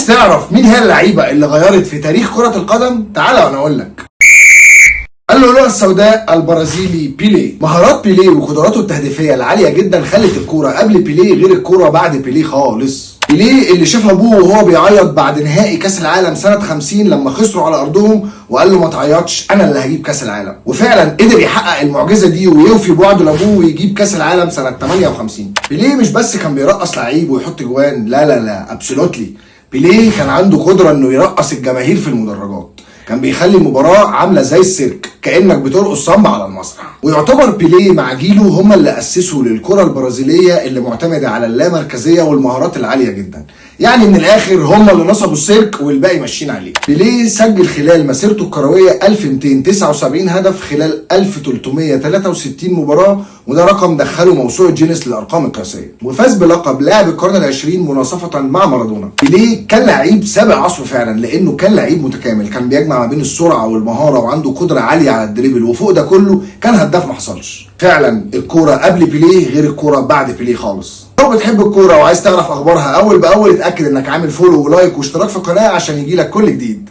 عايز تعرف مين هي اللعيبه اللي غيرت في تاريخ كره القدم؟ تعالى وانا اقول لك. اللؤلؤة السوداء البرازيلي بيليه. مهارات بيليه وقدراته التهديفيه العاليه جدا خلت الكوره قبل بيليه غير الكوره بعد بيليه خالص. بيليه اللي شاف ابوه وهو بيعيط بعد نهائي كاس العالم سنه 50 لما خسروا على ارضهم وقال له ما تعيطش انا اللي هجيب كاس العالم، وفعلا قدر يحقق المعجزه دي ويوفي بوعده لابوه ويجيب كاس العالم سنه 58. بيليه مش بس كان بيرقص لعيب ويحط جوان، لا ابسولوتلي. بيليه كان عنده قدره انه يرقص الجماهير في المدرجات، كان بيخلي المباراة عاملة زي السيرك كأنك بترقص صنب على المسرح. ويعتبر بيليه مع جيله هم اللي أسسوا للكرة البرازيلية اللي معتمدة على اللامركزية والمهارات العالية جدا. يعني من الآخر هم اللي نصبوا السيرك والباقي ماشيين عليه. بيليه سجل خلال مسيرته الكروية 1279 هدف خلال 1363 مباراة، وده رقم دخله موسوعة جينيس للأرقام القياسية، وفاز بلقب لاعب القرن العشرين مناصفة مع مارادونا. بيليه كان لعيب سابق عصره فعلا لأنه كان لعيب متكامل، كان بيجمع ما بين السرعة والمهارة وعنده قدرة عالية على الدريبل، وفوق ده كله كان هداف ما حصلش. فعلا الكورة قبل بيليه غير الكورة بعد بيليه خالص. لو بتحب الكورة وعايز تعرف أخبارها أول بأول اتأكد إنك عامل فولو ولايك واشتراك في القناة عشان يجيلك كل جديد.